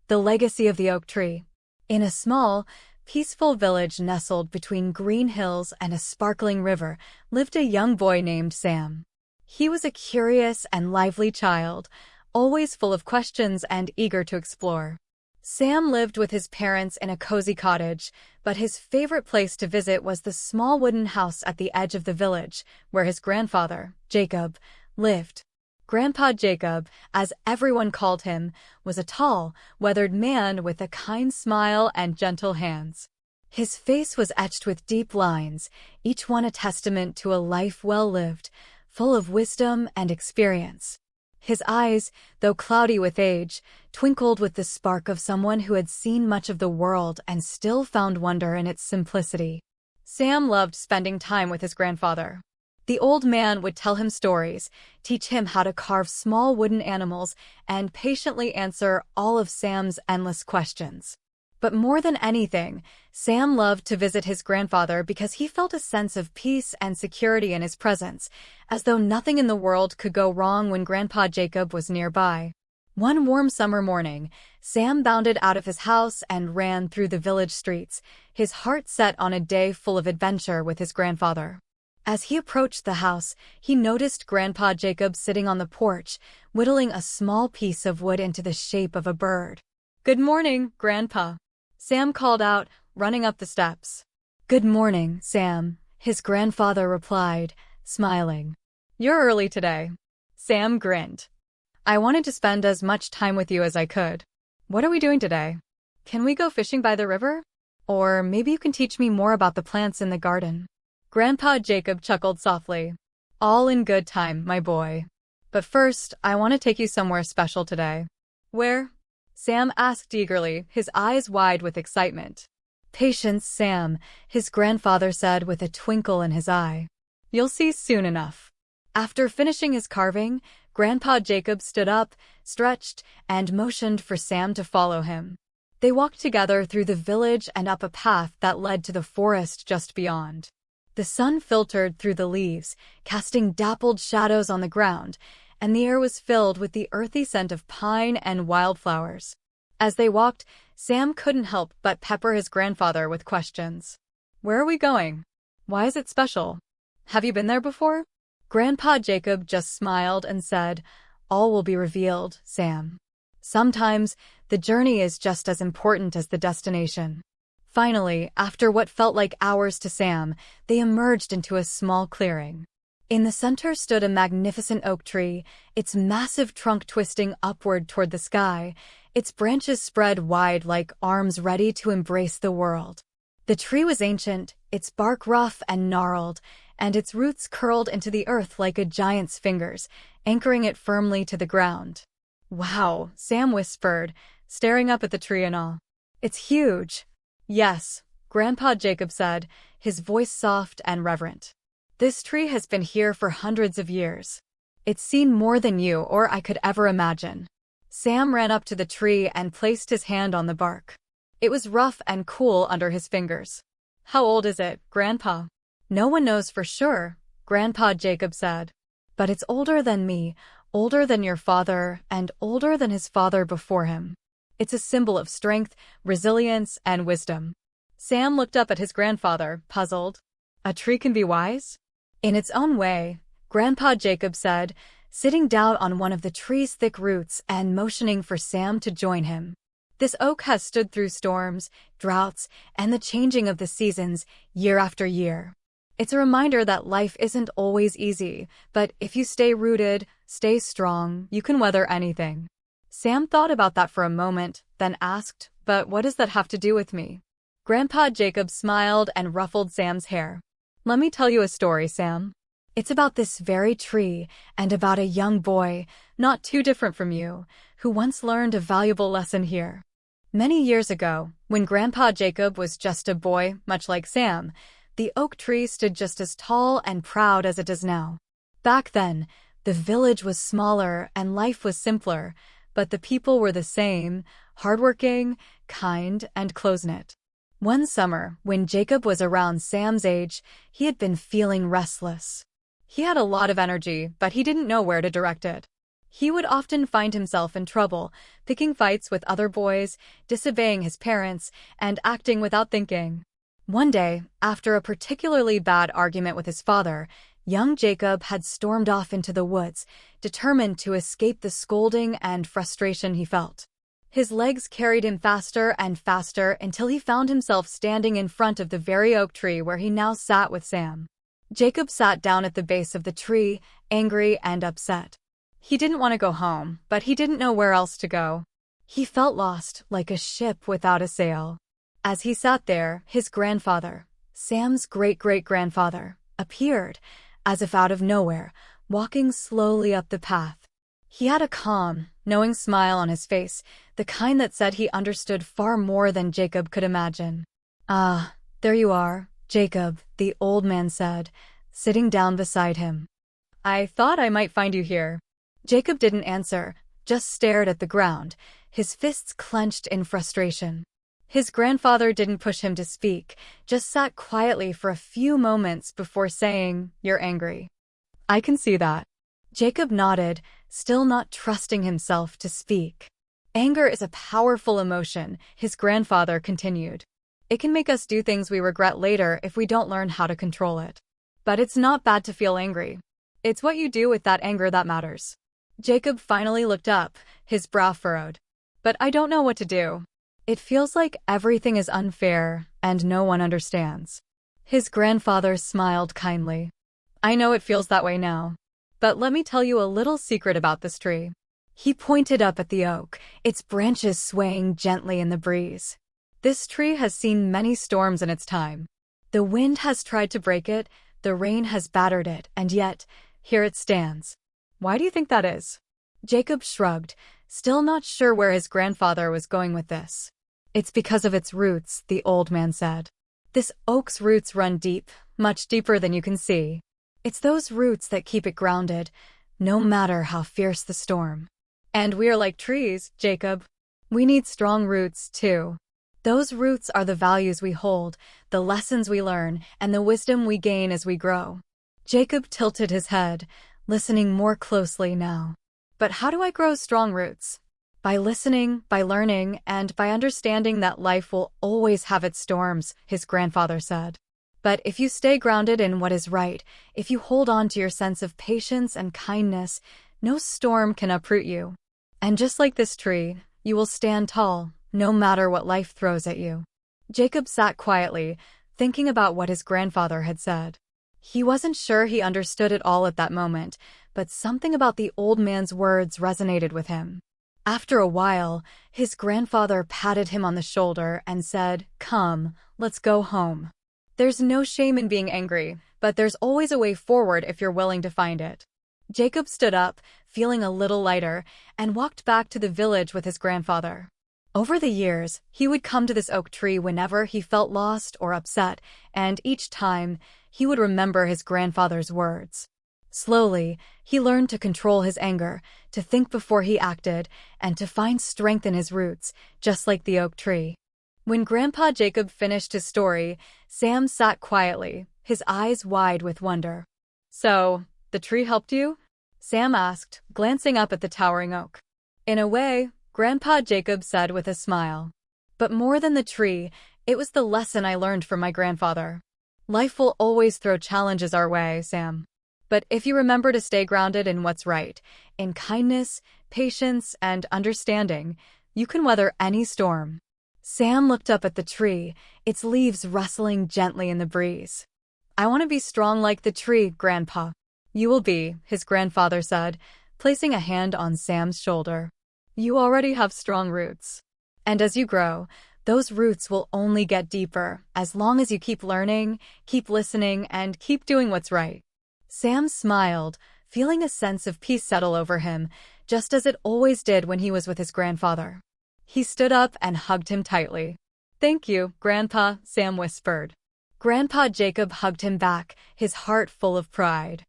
The Legacy of the Oak Tree. In a small, peaceful village nestled between green hills and a sparkling river lived a young boy named Sam. He was a curious and lively child, always full of questions and eager to explore. Sam lived with his parents in a cozy cottage, but his favorite place to visit was the small wooden house at the edge of the village, where his grandfather, Jacob, lived. Grandpa Jacob, as everyone called him, was a tall, weathered man with a kind smile and gentle hands. His face was etched with deep lines, each one a testament to a life well lived, full of wisdom and experience. His eyes, though cloudy with age, twinkled with the spark of someone who had seen much of the world and still found wonder in its simplicity. Sam loved spending time with his grandfather. The old man would tell him stories, teach him how to carve small wooden animals, and patiently answer all of Sam's endless questions. But more than anything, Sam loved to visit his grandfather because he felt a sense of peace and security in his presence, as though nothing in the world could go wrong when Grandpa Jacob was nearby. One warm summer morning, Sam bounded out of his house and ran through the village streets, his heart set on a day full of adventure with his grandfather. As he approached the house, he noticed Grandpa Jacob sitting on the porch, whittling a small piece of wood into the shape of a bird. "Good morning, Grandpa," Sam called out, running up the steps. "Good morning, Sam," his grandfather replied, smiling. "You're early today." Sam grinned. "I wanted to spend as much time with you as I could. What are we doing today? Can we go fishing by the river? Or maybe you can teach me more about the plants in the garden." Grandpa Jacob chuckled softly. "All in good time, my boy. But first, I want to take you somewhere special today." "Where?" Sam asked eagerly, his eyes wide with excitement. "Patience, Sam," his grandfather said with a twinkle in his eye. "You'll see soon enough." After finishing his carving, Grandpa Jacob stood up, stretched, and motioned for Sam to follow him. They walked together through the village and up a path that led to the forest just beyond. The sun filtered through the leaves, casting dappled shadows on the ground, and the air was filled with the earthy scent of pine and wildflowers. As they walked, Sam couldn't help but pepper his grandfather with questions. "Where are we going? Why is it special? Have you been there before?" Grandpa Jacob just smiled and said, "All will be revealed, Sam. Sometimes, the journey is just as important as the destination." Finally, after what felt like hours to Sam, they emerged into a small clearing. In the center stood a magnificent oak tree, its massive trunk twisting upward toward the sky, its branches spread wide like arms ready to embrace the world. The tree was ancient, its bark rough and gnarled, and its roots curled into the earth like a giant's fingers, anchoring it firmly to the ground. "Wow," Sam whispered, staring up at the tree in awe. "It's huge." "Yes," Grandpa Jacob said, his voice soft and reverent. "This tree has been here for hundreds of years. It's seen more than you or I could ever imagine." Sam ran up to the tree and placed his hand on the bark. It was rough and cool under his fingers. "How old is it, Grandpa?" "No one knows for sure," Grandpa Jacob said. "But it's older than me, older than your father, and older than his father before him. It's a symbol of strength, resilience, and wisdom." Sam looked up at his grandfather, puzzled. "A tree can be wise?" "In its own way," Grandpa Jacob said, sitting down on one of the tree's thick roots and motioning for Sam to join him. "This oak has stood through storms, droughts, and the changing of the seasons, year after year. It's a reminder that life isn't always easy, but if you stay rooted, stay strong, you can weather anything." Sam thought about that for a moment, then asked, "But what does that have to do with me?" Grandpa Jacob smiled and ruffled Sam's hair. "Let me tell you a story, Sam. It's about this very tree and about a young boy, not too different from you, who once learned a valuable lesson here. Many years ago, when Grandpa Jacob was just a boy, much like Sam, the oak tree stood just as tall and proud as it does now. Back then, the village was smaller and life was simpler, but the people were the same, hardworking, kind, and close-knit. One summer, when Jacob was around Sam's age, he had been feeling restless. He had a lot of energy, but he didn't know where to direct it. He would often find himself in trouble, picking fights with other boys, disobeying his parents, and acting without thinking. One day, after a particularly bad argument with his father, young Jacob had stormed off into the woods, determined to escape the scolding and frustration he felt. His legs carried him faster and faster until he found himself standing in front of the very oak tree where he now sat with Sam. Jacob sat down at the base of the tree, angry and upset. He didn't want to go home, but he didn't know where else to go. He felt lost, like a ship without a sail. As he sat there, his grandfather, Sam's great-great-grandfather, appeared, as if out of nowhere, walking slowly up the path. He had a calm, knowing smile on his face, the kind that said he understood far more than Jacob could imagine. "Ah, there you are, Jacob," the old man said, sitting down beside him. "I thought I might find you here." Jacob didn't answer, just stared at the ground, his fists clenched in frustration. His grandfather didn't push him to speak, just sat quietly for a few moments before saying, "You're angry." "I can see that." Jacob nodded, still not trusting himself to speak. "Anger is a powerful emotion," his grandfather continued. "It can make us do things we regret later if we don't learn how to control it. But it's not bad to feel angry. It's what you do with that anger that matters." Jacob finally looked up, his brow furrowed. "But I don't know what to do. It feels like everything is unfair and no one understands." His grandfather smiled kindly. "I know it feels that way now. But let me tell you a little secret about this tree." He pointed up at the oak, its branches swaying gently in the breeze. "This tree has seen many storms in its time. The wind has tried to break it, the rain has battered it, and yet, here it stands." "Why do you think that is?" Jacob shrugged, still not sure where his grandfather was going with this. "It's because of its roots," the old man said. "This oak's roots run deep, much deeper than you can see. It's those roots that keep it grounded, no matter how fierce the storm. And we are like trees, Jacob. We need strong roots, too. Those roots are the values we hold, the lessons we learn, and the wisdom we gain as we grow." Jacob tilted his head, listening more closely now. "But how do I grow strong roots?" "By listening, by learning, and by understanding that life will always have its storms," his grandfather said. "But if you stay grounded in what is right, if you hold on to your sense of patience and kindness, no storm can uproot you. And just like this tree, you will stand tall, no matter what life throws at you." Jacob sat quietly, thinking about what his grandfather had said. He wasn't sure he understood it all at that moment, but something about the old man's words resonated with him. After a while, his grandfather patted him on the shoulder and said, "Come, let's go home. There's no shame in being angry, but there's always a way forward if you're willing to find it." Jacob stood up, feeling a little lighter, and walked back to the village with his grandfather. Over the years, he would come to this oak tree whenever he felt lost or upset, and each time, he would remember his grandfather's words. Slowly, he learned to control his anger, to think before he acted, and to find strength in his roots, just like the oak tree. When Grandpa Jacob finished his story, Sam sat quietly, his eyes wide with wonder. "So, the tree helped you?" Sam asked, glancing up at the towering oak. "In a way," Grandpa Jacob said with a smile. "But more than the tree, it was the lesson I learned from my grandfather. Life will always throw challenges our way, Sam. But if you remember to stay grounded in what's right, in kindness, patience, and understanding, you can weather any storm." Sam looked up at the tree, its leaves rustling gently in the breeze. "I want to be strong like the tree, Grandpa." "You will be," his grandfather said, placing a hand on Sam's shoulder. "You already have strong roots. And as you grow, those roots will only get deeper, as long as you keep learning, keep listening, and keep doing what's right." Sam smiled, feeling a sense of peace settle over him, just as it always did when he was with his grandfather. He stood up and hugged him tightly. "Thank you, Grandpa," Sam whispered. Grandpa Jacob hugged him back, his heart full of pride.